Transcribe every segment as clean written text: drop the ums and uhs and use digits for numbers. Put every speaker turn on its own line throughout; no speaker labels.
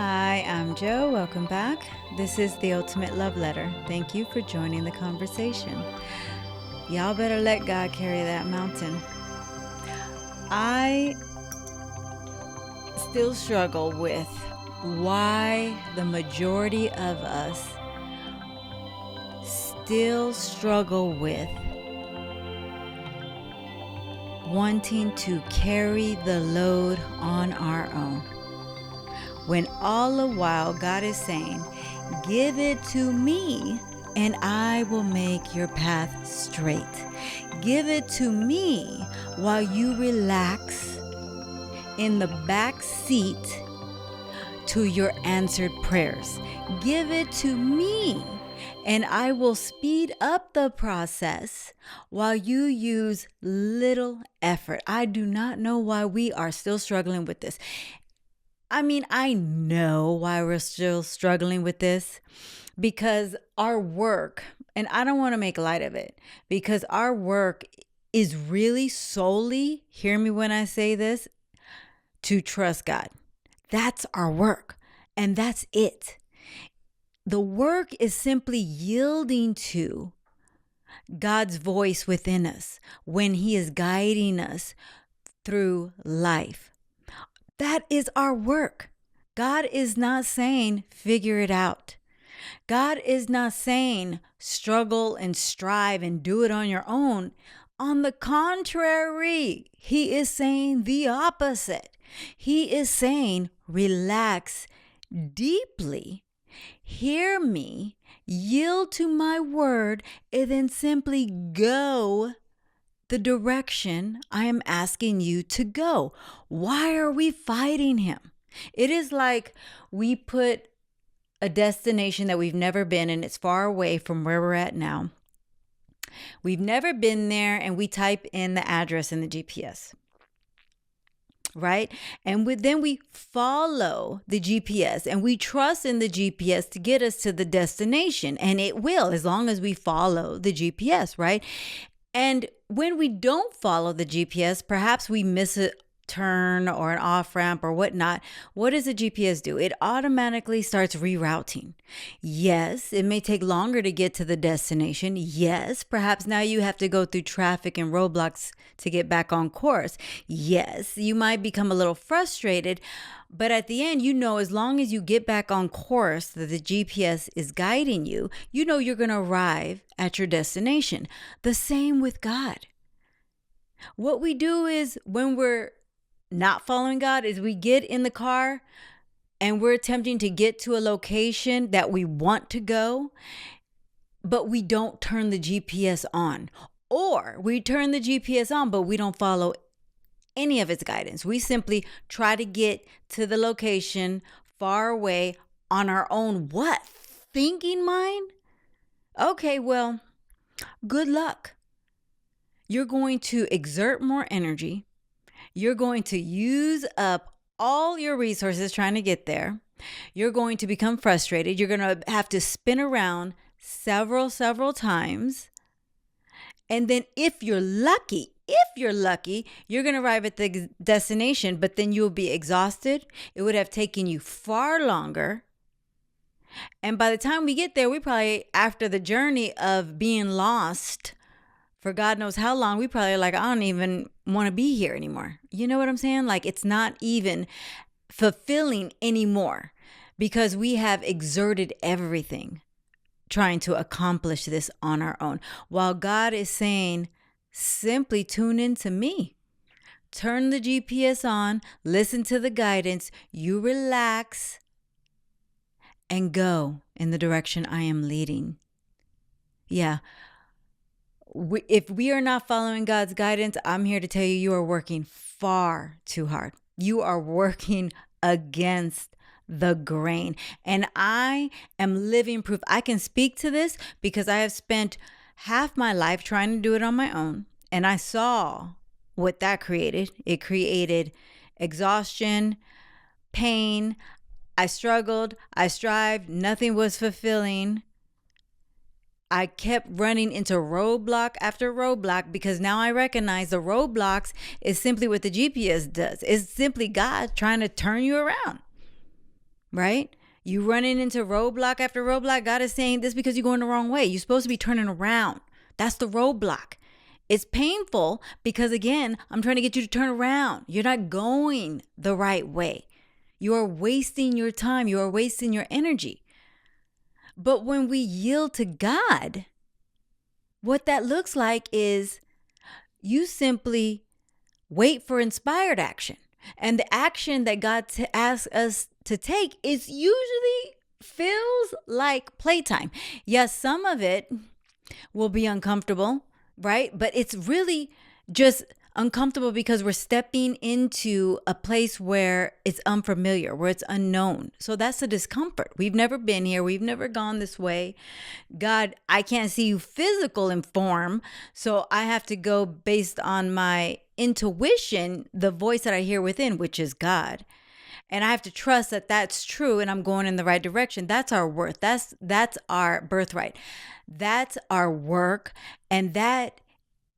Hi, I'm Joe. Welcome back. This is the Ultimate Love Letter. Thank you for joining the conversation. Y'all better let God carry that mountain. I still struggle with why the majority of us still struggle with wanting to carry the load on our own. When all the while God is saying, give it to me and I will make your path straight. Give it to me while you relax in the back seat to your answered prayers. Give it to me and I will speed up the process while you use little effort. I do not know why we are still struggling with this. I know why we're still struggling with this, because our work, and I don't want to make light of it, because our work is really solely, hear me when I say this, to trust God. That's our work, and that's it. The work is simply yielding to God's voice within us when He is guiding us through life. That is our work. God is not saying figure it out. God is not saying struggle and strive and do it on your own. On the contrary, He is saying the opposite. He is saying relax deeply, hear me, yield to my word, and then simply go the direction I am asking you to go. Why are we fighting Him? It is like we put a destination that we've never been and it's far away from where we're at now. We've never been there and we type in the address in the GPS, right? And then we follow the GPS and we trust in the GPS to get us to the destination, and it will, as long as we follow the GPS, right? And when we don't follow the GPS, perhaps we miss a turn or an off ramp or whatnot. What does the GPS do? It automatically starts rerouting. Yes, it may take longer to get to the destination. Yes, perhaps now you have to go through traffic and roadblocks to get back on course. Yes, you might become a little frustrated, but at the end, as long as you get back on course that the GPS is guiding you, you're going to arrive at your destination. The same with God. What we do is, when we're not following God, is we get in the car and we're attempting to get to a location that we want to go, but we don't turn the GPS on. Or we turn the GPS on, but we don't follow any of its guidance. We simply try to get to the location far away on our own thinking mind? Okay, well, good luck. You're going to exert more energy. You're going to use up all your resources trying to get there. You're going to become frustrated. You're going to have to spin around several times. And then if you're lucky, you're going to arrive at the destination, but then you'll be exhausted. It would have taken you far longer. And by the time we get there, we probably, after the journey of being lost for God knows how long, we probably I don't even want to be here anymore. You know what I'm saying? It's not even fulfilling anymore, because we have exerted everything trying to accomplish this on our own. While God is saying, simply tune into me. Turn the GPS on, listen to the guidance, you relax, and go in the direction I am leading. Yeah. If we are not following God's guidance, I'm here to tell you, you are working far too hard. You are working against the grain. And I am living proof. I can speak to this because I have spent half my life trying to do it on my own. And I saw what that created. It created exhaustion, pain. I struggled. I strived. Nothing was fulfilling. I kept running into roadblock after roadblock, because now I recognize the roadblocks is simply what the GPS does. It's simply God trying to turn you around. right? You running into roadblock after roadblock. God is saying this because you're going the wrong way. You're supposed to be turning around. That's the roadblock. It's painful because, again, I'm trying to get you to turn around. You're not going the right way. You are wasting your time. You are wasting your energy. But when we yield to God, what that looks like is you simply wait for inspired action. And the action that God asks us to take is usually feels like playtime. Yes, some of it will be uncomfortable, right? But it's really just uncomfortable because we're stepping into a place where it's unfamiliar, where it's unknown. So that's the discomfort. We've never been here. We've never gone this way. God, I can't see you physical in form. So I have to go based on my intuition, the voice that I hear within, which is God. And I have to trust that that's true and I'm going in the right direction. That's our worth. That's our birthright. That's our work. And that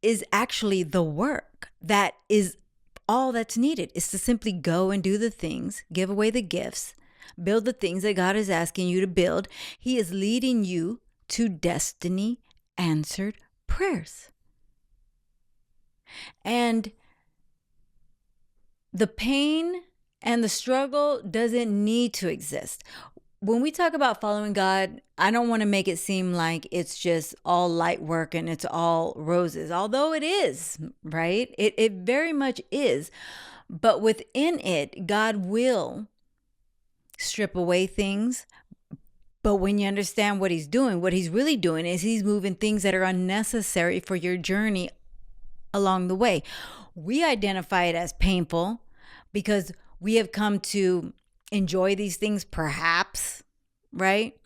is actually the work. That is all that's needed, is to simply go and do the things, give away the gifts, build the things that God is asking you to build. He is leading you to destiny answered prayers. And the pain and the struggle doesn't need to exist. When we talk about following God, I don't want to make it seem like it's just all light work and it's all roses, although it is, right? It very much is. But within it, God will strip away things. But when you understand what he's doing, what he's really doing is he's moving things that are unnecessary for your journey along the way. We identify it as painful because we have come to enjoy these things, perhaps, right?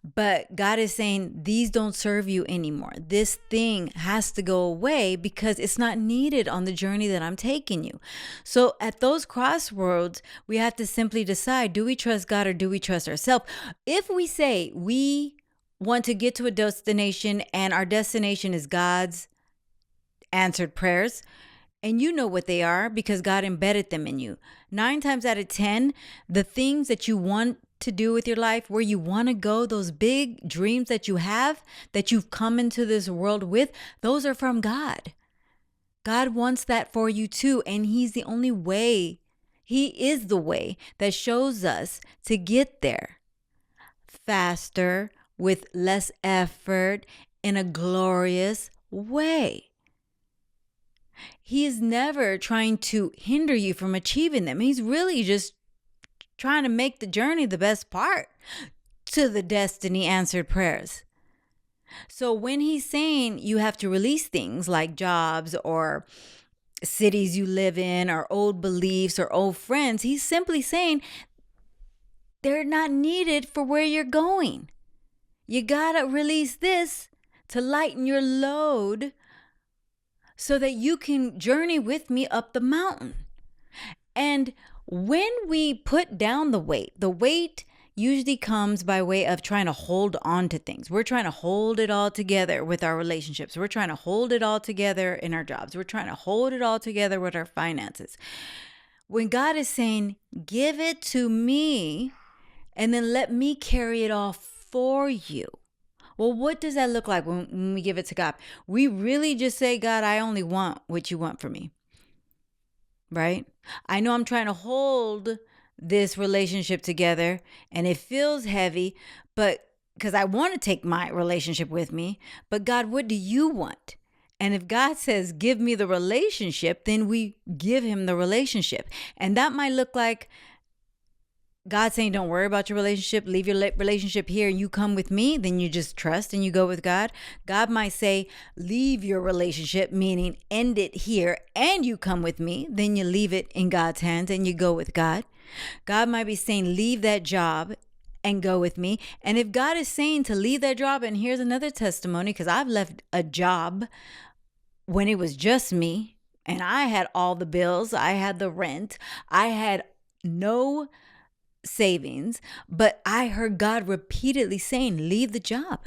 But God is saying these don't serve you anymore. This thing has to go away because it's not needed on the journey that I'm taking you. So at those crossroads, we have to simply decide, do we trust God or do we trust ourselves? If we say we want to get to a destination and our destination is God's answered prayers, and you know what they are because God embedded them in you. 9 times out of 10, the things that you want to do with your life, where you want to go, those big dreams that you have, that you've come into this world with, those are from God. God wants that for you too. And he's the only way. He is the way that shows us to get there faster, with less effort, in a glorious way. He is never trying to hinder you from achieving them. He's really just trying to make the journey the best part to the destiny answered prayers. So when he's saying you have to release things like jobs or cities you live in or old beliefs or old friends, he's simply saying they're not needed for where you're going. You gotta release this to lighten your load so that you can journey with me up the mountain. And when we put down the weight usually comes by way of trying to hold on to things. We're trying to hold it all together with our relationships. We're trying to hold it all together in our jobs. We're trying to hold it all together with our finances. When God is saying, give it to me and then let me carry it all for you. Well, what does that look like when we give it to God? We really just say, God, I only want what you want for me, right? I know I'm trying to hold this relationship together and it feels heavy, but because I want to take my relationship with me, but God, what do you want? And if God says, give me the relationship, then we give him the relationship. And that might look like God saying, don't worry about your relationship, leave your relationship here and you come with me, then you just trust and you go with God. God might say, leave your relationship, meaning end it here and you come with me, then you leave it in God's hands and you go with God. God might be saying, leave that job and go with me. And if God is saying to leave that job, and here's another testimony, because I've left a job when it was just me and I had all the bills, I had the rent, I had no savings, but I heard God repeatedly saying, leave the job,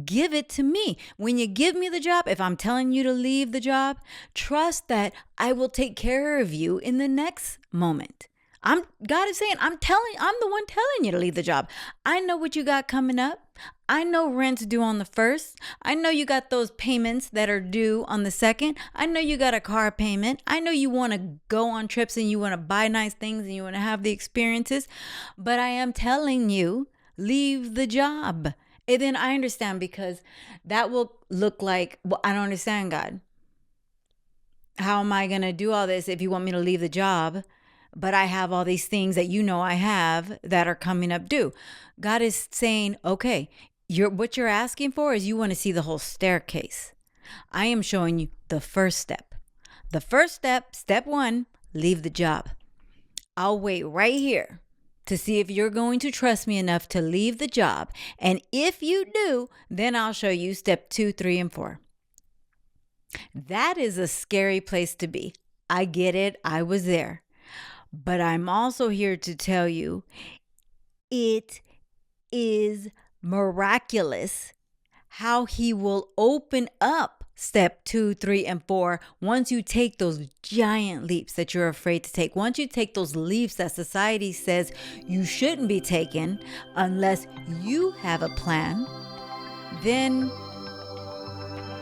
give it to me. When you give me the job, if I'm telling you to leave the job, trust that I will take care of you in the next moment. God is saying, I'm the one telling you to leave the job. I know what you got coming up. I know rent's due on the 1st. I know you got those payments that are due on the 2nd. I know you got a car payment. I know you want to go on trips and you want to buy nice things and you want to have the experiences. But I am telling you, leave the job. And then I understand, because that will look like, well, I don't understand, God. How am I going to do all this if you want me to leave the job, but I have all these things that I have that are coming up due? God is saying, okay, what you're asking for is you want to see the whole staircase. I am showing you the first step. The first step, step 1, leave the job. I'll wait right here to see if you're going to trust me enough to leave the job. And if you do, then I'll show you step 2, 3, and 4. That is a scary place to be. I get it. I was there. But I'm also here to tell you it is miraculous how he will open up step 2, 3, and 4 once you take those giant leaps that you're afraid to take. Once you take those leaps that society says you shouldn't be taking unless you have a plan, then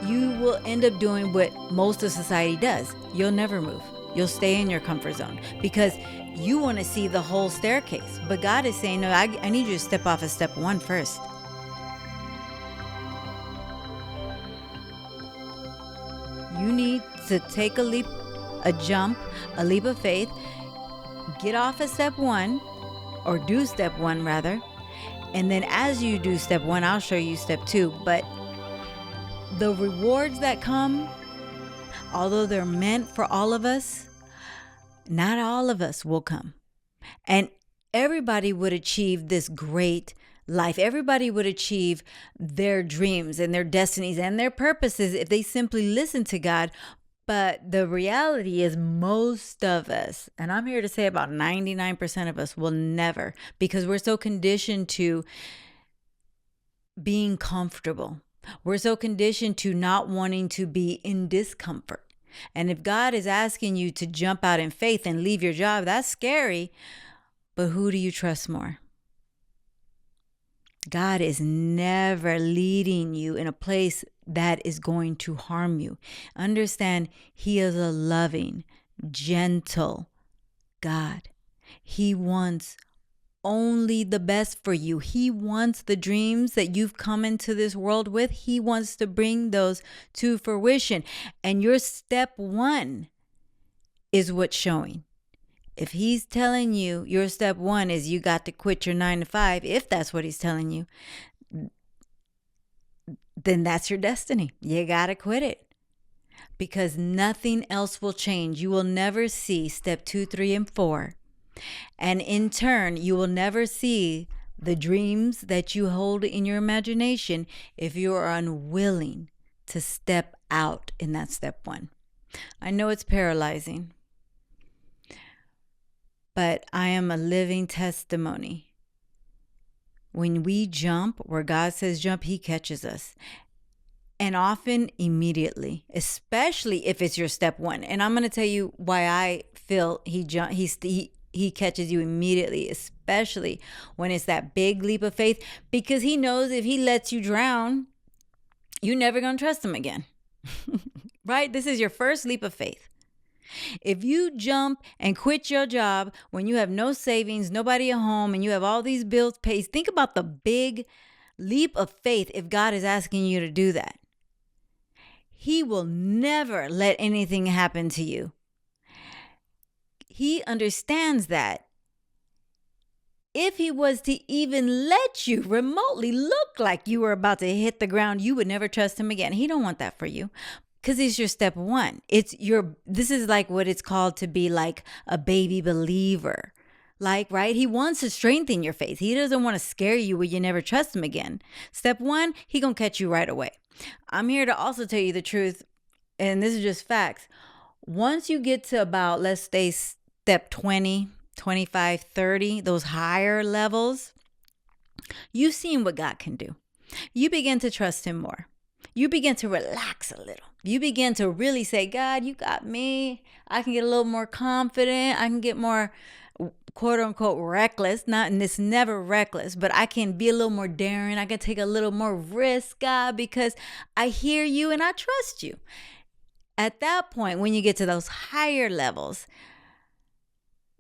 you will end up doing what most of society does. You'll never move. You'll stay in your comfort zone because you want to see the whole staircase. But God is saying, no, I need you to step off of step 1 first. You need to take a leap, a jump, a leap of faith. Get off of step 1, or do step 1 rather. And then as you do step 1, I'll show you step 2. But the rewards that come, although they're meant for all of us, not all of us will come. And everybody would achieve this great life. Everybody would achieve their dreams and their destinies and their purposes if they simply listen to God. But the reality is most of us, and I'm here to say about 99% of us, will never, because we're so conditioned to being comfortable. We're so conditioned to not wanting to be in discomfort. And if God is asking you to jump out in faith and leave your job, that's scary. But who do you trust more? God is never leading you in a place that is going to harm you. Understand, He is a loving, gentle God. He wants only the best for you. He wants the dreams that you've come into this world with. He wants to bring those to fruition. And your step 1 is what's showing. If He's telling you your step 1 is you got to quit your 9 to 5, if that's what He's telling you, then that's your destiny. You got to quit it, because nothing else will change. You will never see step 2, 3, and 4. And in turn, you will never see the dreams that you hold in your imagination if you are unwilling to step out in that step 1. I know it's paralyzing, but I am a living testimony. When we jump where God says jump, He catches us. And often immediately, especially if it's your step 1. And I'm going to tell you why I feel He catches you immediately, especially when it's that big leap of faith, because He knows if He lets you drown, you're never going to trust Him again. Right? This is your first leap of faith. If you jump and quit your job when you have no savings, nobody at home, and you have all these bills paid, think about the big leap of faith if God is asking you to do that. He will never let anything happen to you. He understands that if He was to even let you remotely look like you were about to hit the ground, you would never trust Him again. He don't want that for you, because it's your step 1. This is like what it's called to be like a baby believer. Like, right? He wants to strengthen your faith. He doesn't want to scare you where you never trust Him again. Step 1, He gonna catch you right away. I'm here to also tell you the truth, and this is just facts. Once you get to about, let's say, step 20, 25, 30, those higher levels, you've seen what God can do. You begin to trust Him more. You begin to relax a little. You begin to really say, God, you got me. I can get a little more confident. I can get more quote unquote reckless, not, and it's never reckless, but I can be a little more daring. I can take a little more risk, God, because I hear you and I trust you. At that point, when you get to those higher levels,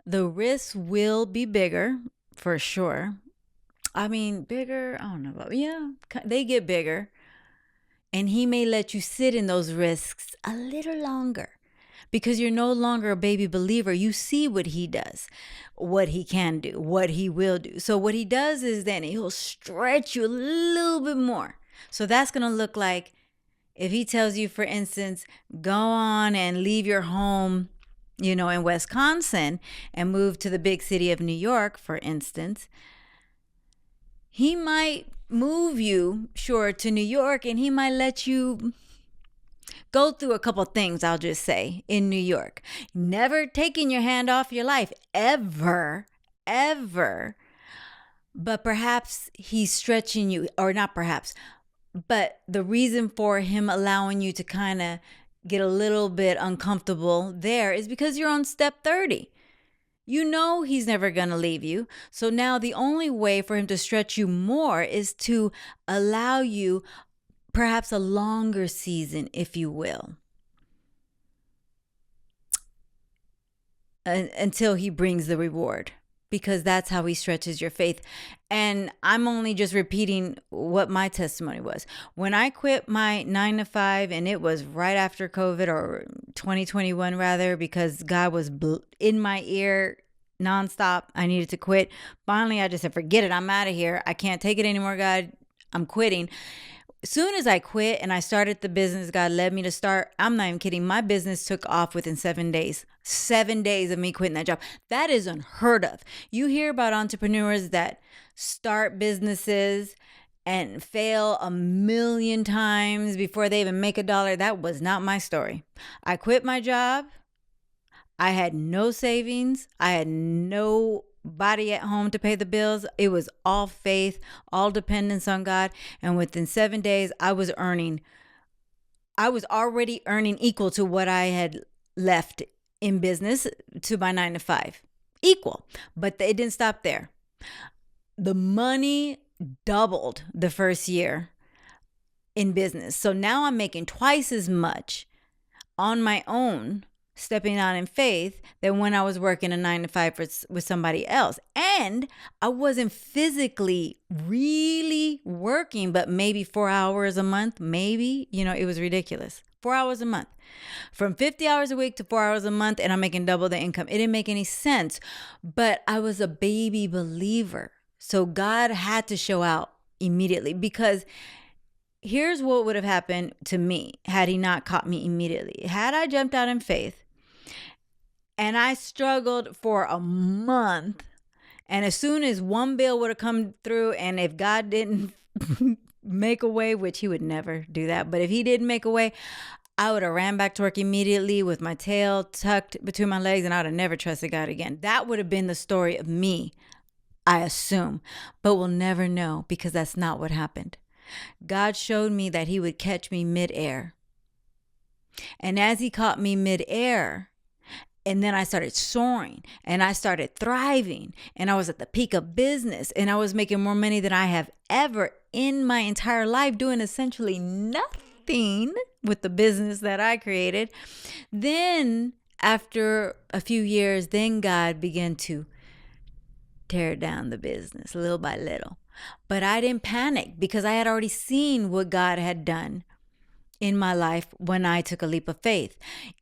the risks will be bigger for sure. I mean, bigger, I don't know about, yeah, they get bigger. And he may let you sit in those risks a little longer because you're no longer a baby believer. You see what he does, what he can do, what he will do. So what he does is then he'll stretch you a little bit more. So that's going to look like if he tells you, for instance, go on and leave your home, in Wisconsin and move to the big city of New York, for instance, he might move you, sure, to New York, and he might let you go through a couple things, I'll just say, in New York. Never taking your hand off your life, ever, ever. But perhaps he's stretching you, or not perhaps, but the reason for him allowing you to kind of get a little bit uncomfortable there is because you're on step 30. You know he's never going to leave you. So now the only way for him to stretch you more is to allow you perhaps a longer season, if you will, until he brings the reward, because that's how he stretches your faith. And I'm only just repeating what my testimony was. When I quit my 9 to 5, and it was right after COVID, or 2021 rather, because God was in my ear nonstop. I needed to quit. Finally, I just said, forget it. I'm out of here. I can't take it anymore, God. I'm quitting. As soon as I quit and I started the business God led me to start, I'm not even kidding, my business took off within 7 days. 7 days of me quitting that job. That is unheard of. You hear about entrepreneurs that start businesses and fail a million times before they even make $1. That was not my story. I quit my job. I had no savings. I had nobody at home to pay the bills. It was all faith, all dependence on God. And within 7 days, I was already earning equal to what I had left in business to my 9 to 5. Equal. But it didn't stop there. The money doubled the first year in business. So now I'm making twice as much on my own, stepping out in faith, than when I was working a 9 to 5 with somebody else. And I wasn't physically really working, but maybe 4 hours a month, maybe, it was ridiculous. 4 hours a month, from 50 hours a week to 4 hours a month. And I'm making double the income. It didn't make any sense, but I was a baby believer. So God had to show out immediately, because here's what would have happened to me had he not caught me immediately. Had I jumped out in faith, and I struggled for a month, and as soon as one bill would have come through, and if God didn't make a way, which he would never do that, but if he didn't make a way, I would have ran back to work immediately with my tail tucked between my legs, and I would have never trusted God again. That would have been the story of me, I assume, but we'll never know, because that's not what happened. God showed me that he would catch me midair. And as he caught me midair, and then I started soaring, and I started thriving, and I was at the peak of business, and I was making more money than I have ever in my entire life, doing essentially nothing with the business that I created. Then after a few years, then God began to tear down the business little by little. But I didn't panic, because I had already seen what God had done in my life when I took a leap of faith.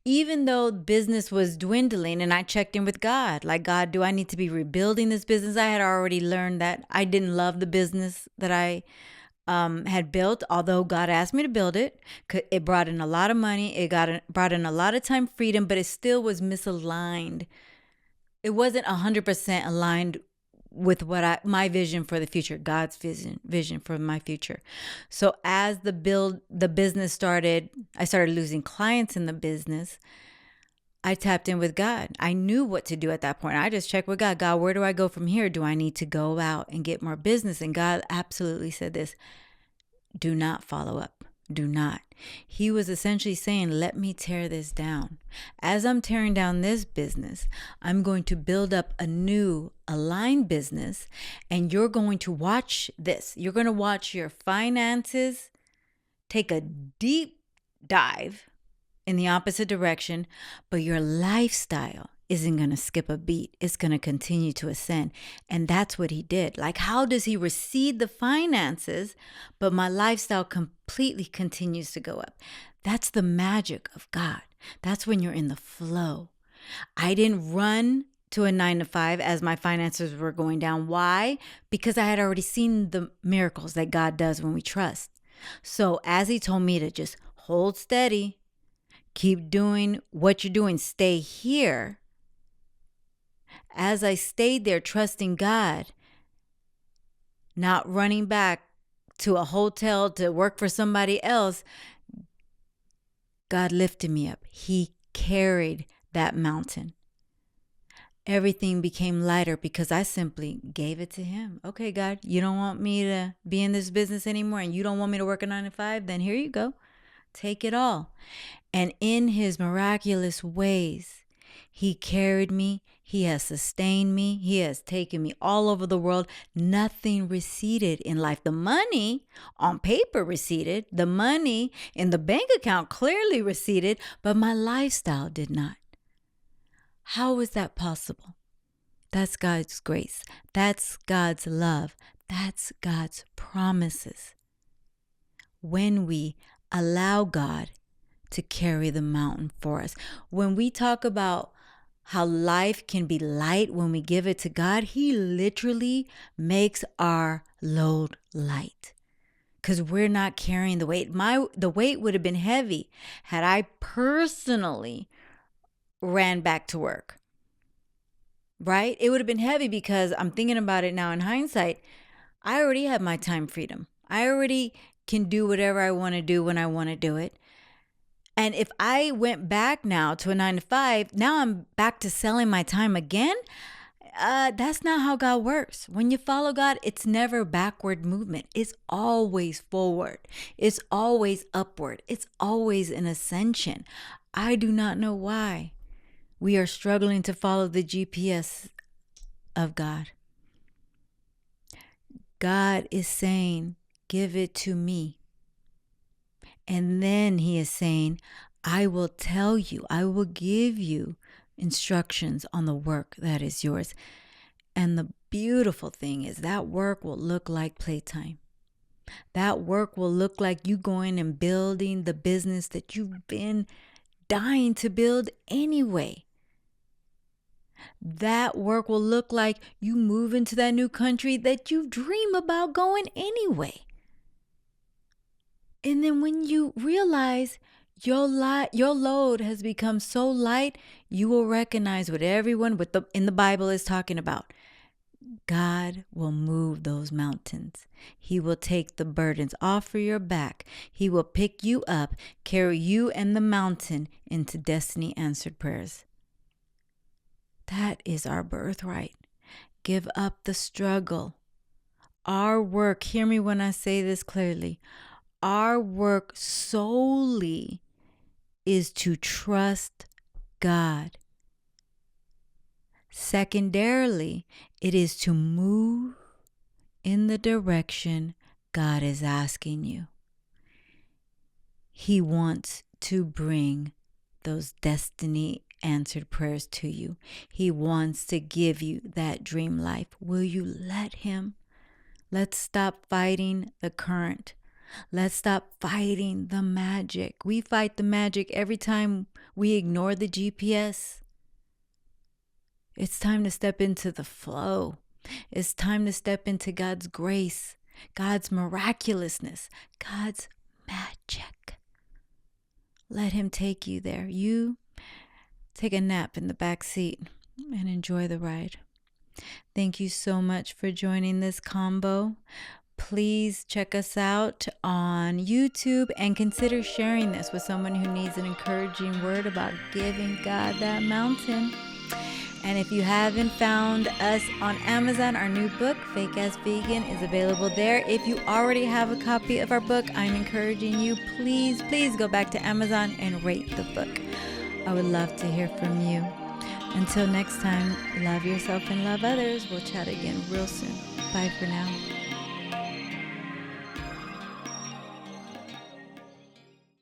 Even though business was dwindling, and I checked in with God, like, God, do I need to be rebuilding this business? I had already learned that I didn't love the business that I had built, although God asked me to build it. It brought in a lot of money. It brought in a lot of time freedom, but it still was misaligned. It wasn't 100% aligned with my vision for the future, God's vision for my future. So as the business started, I started losing clients in the business. I tapped in with God. I knew what to do at that point. I just checked with God. God, where do I go from here? Do I need to go out and get more business? And God absolutely said this: do not follow up. do not. He was essentially saying, let me tear this down. As I'm tearing down this business, I'm going to build up a new aligned business, and you're going to watch this. You're going to watch your finances take a deep dive in the opposite direction, but your lifestyle isn't going to skip a beat. It's going to continue to ascend. And that's what he did. Like, how does he recede the finances, but my lifestyle completely continues to go up? That's the magic of God. That's when you're in the flow. I didn't run to a 9 to 5 as my finances were going down. Why? Because I had already seen the miracles that God does when we trust. So as he told me to just hold steady, keep doing what you're doing, stay here. As I stayed there trusting God, not running back to a hotel to work for somebody else, God lifted me up. He carried that mountain. Everything became lighter because I simply gave it to him. Okay, God, you don't want me to be in this business anymore, and you don't want me to work a 9 to 5, then here you go. Take it all. And in his miraculous ways, he carried me. He has sustained me. He has taken me all over the world. Nothing receded in life. The money on paper receded. The money in the bank account clearly receded, but my lifestyle did not. How is that possible? That's God's grace. That's God's love. That's God's promises. When we allow God to carry the mountain for us. When we talk about how life can be light when we give it to God, he literally makes our load light because we're not carrying the weight. The weight would have been heavy had I personally ran back to work, right? It would have been heavy because I'm thinking about it now in hindsight. I already have my time freedom. I already can do whatever I want to do when I want to do it. And if I went back now to a 9 to 5, now I'm back to selling my time again. That's not how God works. When you follow God, it's never backward movement. It's always forward. It's always upward. It's always an ascension. I do not know why we are struggling to follow the GPS of God. God is saying, give it to me. And then he is saying, I will tell you, I will give you instructions on the work that is yours. And the beautiful thing is that work will look like playtime. That work will look like you going and building the business that you've been dying to build anyway. That work will look like you move into that new country that you dream about going anyway. And then when you realize your load has become so light, you will recognize what everyone in the Bible is talking about. God will move those mountains. He will take the burdens off of your back. He will pick you up, carry you and the mountain into destiny answered prayers. That is our birthright. Give up the struggle. Our work, hear me when I say this clearly, our work solely is to trust God. Secondarily, it is to move in the direction God is asking you. He wants to bring those destiny answered prayers to you. He wants to give you that dream life. Will you let him? Let's stop fighting the current. Let's stop fighting the magic. We fight the magic every time we ignore the GPS. It's time to step into the flow. It's time to step into God's grace, God's miraculousness, God's magic. Let him take you there. You take a nap in the back seat and enjoy the ride. Thank you so much for joining this combo. Please check us out on YouTube and consider sharing this with someone who needs an encouraging word about giving God that mountain. And if you haven't found us on Amazon, our new book, Fake Ass Vegan, is available there. If you already have a copy of our book, I'm encouraging you, please go back to Amazon and rate the book. I would love to hear from you. Until next time, love yourself and love others. We'll chat again real soon. Bye for now.